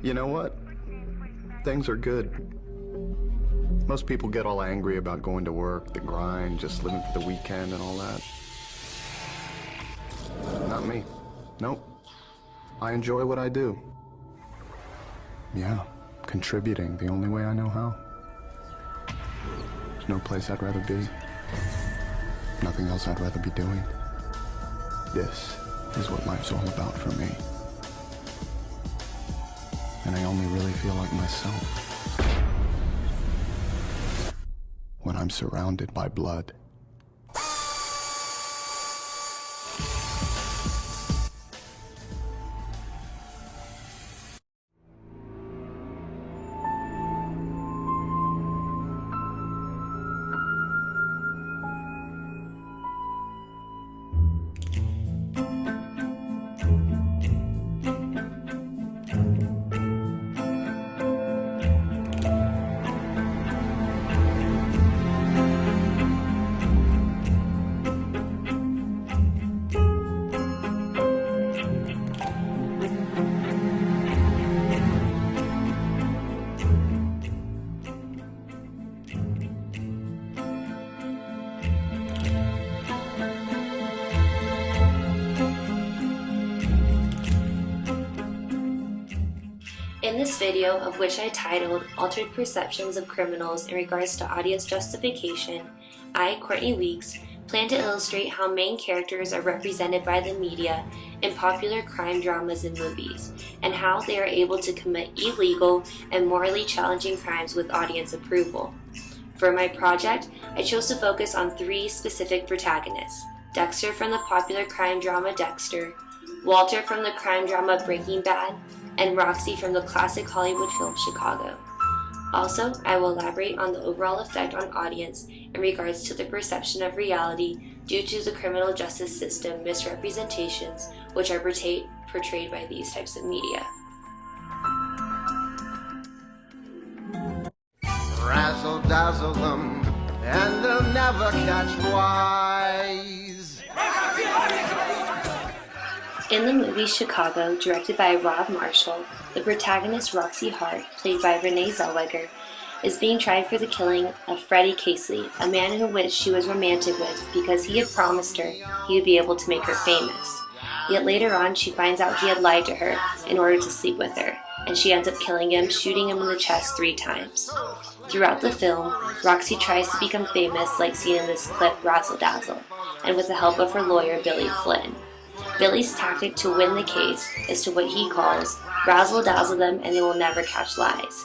You know what? Things are good. Most people get all angry about going to work, the grind, just living for the weekend and all that. Not me. Nope. I enjoy what I do. Yeah, contributing the only way I know how. There's no place I'd rather be. Nothing else I'd rather be doing. This is what life's all about for me. And I only really feel like myself when I'm surrounded by blood. In this video, of which I titled Altered Perceptions of Criminals in Regards to Audience Justification, I, Courtney Weeks, plan to illustrate how main characters are represented by the media in popular crime dramas and movies, and how they are able to commit illegal and morally challenging crimes with audience approval. For my project, I chose to focus on 3 specific protagonists: Dexter from the popular crime drama Dexter, Walter from the crime drama Breaking Bad, and Roxy from the classic Hollywood film Chicago. Also, I will elaborate on the overall effect on audience in regards to the perception of reality due to the criminal justice system misrepresentations which are portrayed by these types of media. Razzle dazzle them, and they'll never catch wise. In the movie Chicago, directed by Rob Marshall, the protagonist Roxy Hart, played by Renee Zellweger, is being tried for the killing of Freddie Casely, a man in which she was romantic with because he had promised her he would be able to make her famous. Yet later on, she finds out he had lied to her in order to sleep with her, and she ends up killing him, shooting him in the chest 3 times. Throughout the film, Roxy tries to become famous like seen in this clip Razzle Dazzle, and with the help of her lawyer Billy Flynn. Billy's tactic to win the case is to what he calls razzle dazzle them and they will never catch lies.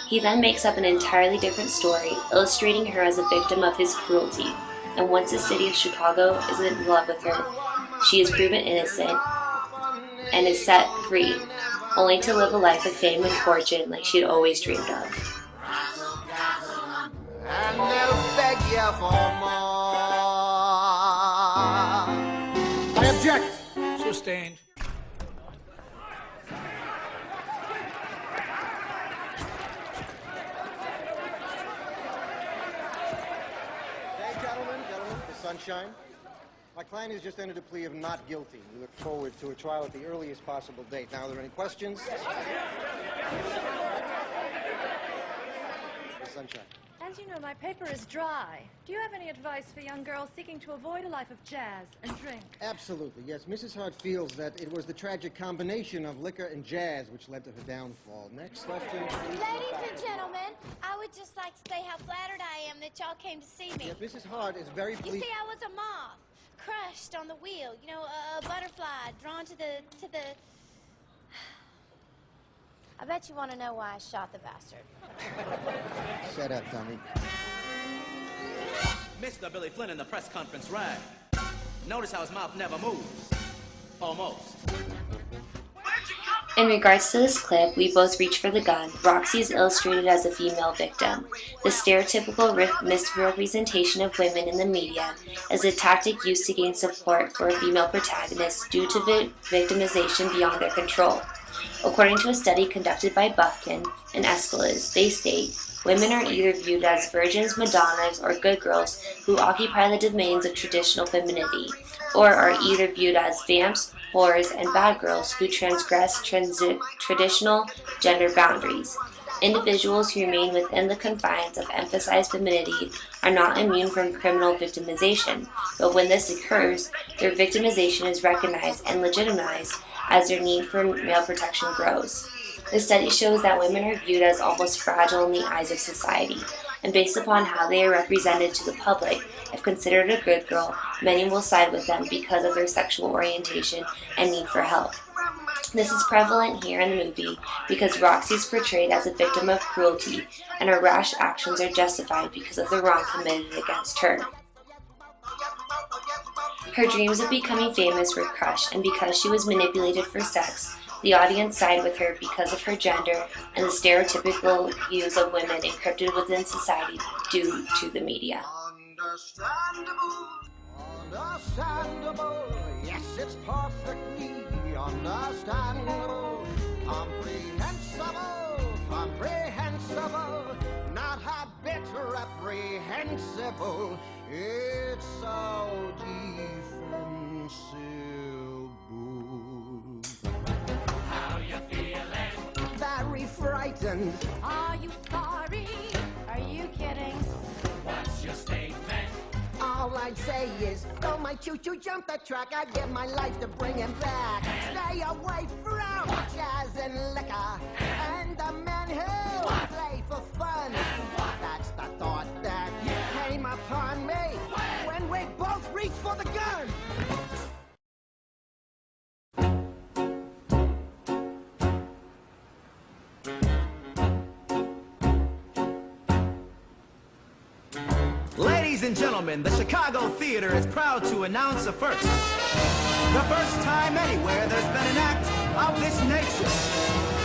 He then makes up an entirely different story, illustrating her as a victim of his cruelty, and once the city of Chicago is in love with her, she is proven innocent and is set free, only to live a life of fame and fortune like she had always dreamed of. And they'll beg you for more. I object. Sustained. Hey, gentlemen, the sunshine. My client has just entered a plea of not guilty. We look forward to a trial at the earliest possible date. Now, are there any questions? The sunshine. As you know, my paper is dry. Do you have any advice for young girls seeking to avoid a life of jazz and drink? Absolutely, yes. Mrs. Hart feels that it was the tragic combination of liquor and jazz which led to her downfall. Next question, please. Ladies and gentlemen, I would just like to say how flattered I am that y'all came to see me. Yes, Mrs. Hart is very You pleased. see, I was a moth, crushed on the wheel. You know, a butterfly drawn to the... I bet you want to know why I shot the bastard. Shut up, Tommy. Mr. Billy Flynn in the press conference rag. Notice how his mouth never moves. Almost. In regards to this clip, we both reach for the gun. Roxy is illustrated as a female victim. The stereotypical misrepresentation of women in the media is a tactic used to gain support for a female protagonist due to victimization beyond their control. According to a study conducted by Bufkin and Escalades, they state, women are either viewed as virgins, Madonnas, or good girls who occupy the domains of traditional femininity, or are either viewed as vamps, whores, and bad girls who transgress traditional gender boundaries. Individuals who remain within the confines of emphasized femininity are not immune from criminal victimization, but when this occurs, their victimization is recognized and legitimized as their need for male protection grows. The study shows that women are viewed as almost fragile in the eyes of society, and based upon how they are represented to the public, if considered a good girl, many will side with them because of their sexual orientation and need for help. This is prevalent here in the movie because Roxy is portrayed as a victim of cruelty, and her rash actions are justified because of the wrong committed against her. Her dreams of becoming famous were crushed, and because she was manipulated for sex, the audience sided with her because of her gender and the stereotypical views of women encrypted within society due to the media. Understandable, yes, it's perfectly understandable, comprehensible, not a bit reprehensible, it's so defensible. How you feeling? Very frightened. Are you sorry? Are you kidding? What's your statement? All I'd say is, though my choo-choo jumped the track, I'd give my life to bring him back. Stay away from jazz and liquor, and the men who play for fun. That's the thought that came upon me when we both reached for the gun. Ladies and gentlemen, the Chicago Theater is proud to announce a first. The first time anywhere there's been an act of this nature.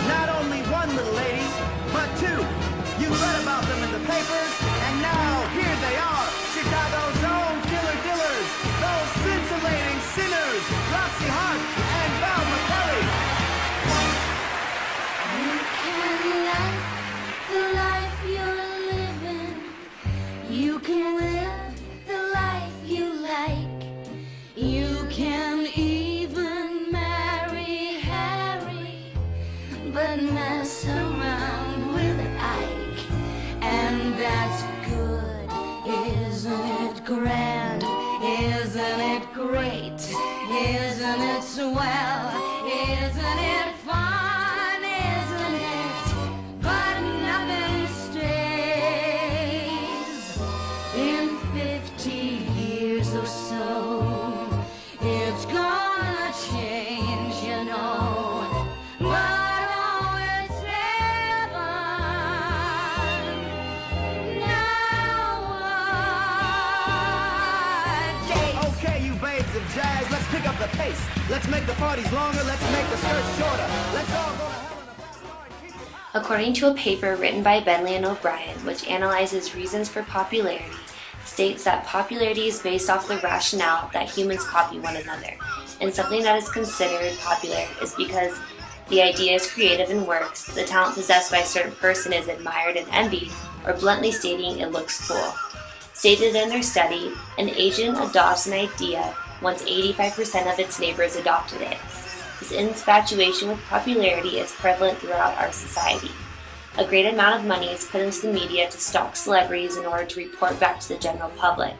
Not only one little lady, but two. You read about them in the papers, and now here they are, Chicago's own killer killers, those scintillating sinners, Roxy Hart and Val McCurry. You can live the life you like. You can even marry Harry, but mess around with Ike. And that's good, isn't it grand? Isn't it great? Isn't it swell? Isn't it fun? Isn't it? But nothing stays. In 50 years or so, it's gonna change, you know. But oh, it's heaven. Nowadays. Okay, you babes of jazz, let's pick up the pace. Let's make the parties longer, let's make the skirts shorter. Let's all go to hell in a fast car and keep it hot. According to a paper written by Bentley and O'Brien, which analyzes reasons for popularity, states that popularity is based off the rationale that humans copy one another, and something that is considered popular is because the idea is creative and works, the talent possessed by a certain person is admired and envied, or bluntly stating it looks cool. Stated in their study, an agent adopts an idea once 85% of its neighbors adopted it. This infatuation with popularity is prevalent throughout our society. A great amount of money is put into the media to stalk celebrities in order to report back to the general public.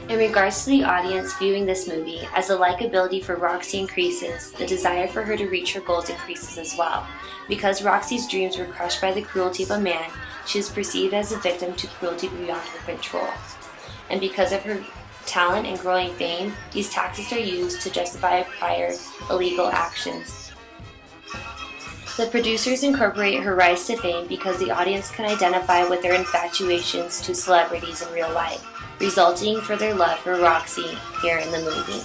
In regards to the audience viewing this movie, as the likability for Roxy increases, the desire for her to reach her goals increases as well. Because Roxy's dreams were crushed by the cruelty of a man, she is perceived as a victim to cruelty beyond her control. And because of her talent and growing fame, these tactics are used to justify prior illegal actions. The producers incorporate her rise to fame because the audience can identify with their infatuations to celebrities in real life, resulting for their love for Roxy here in the movie.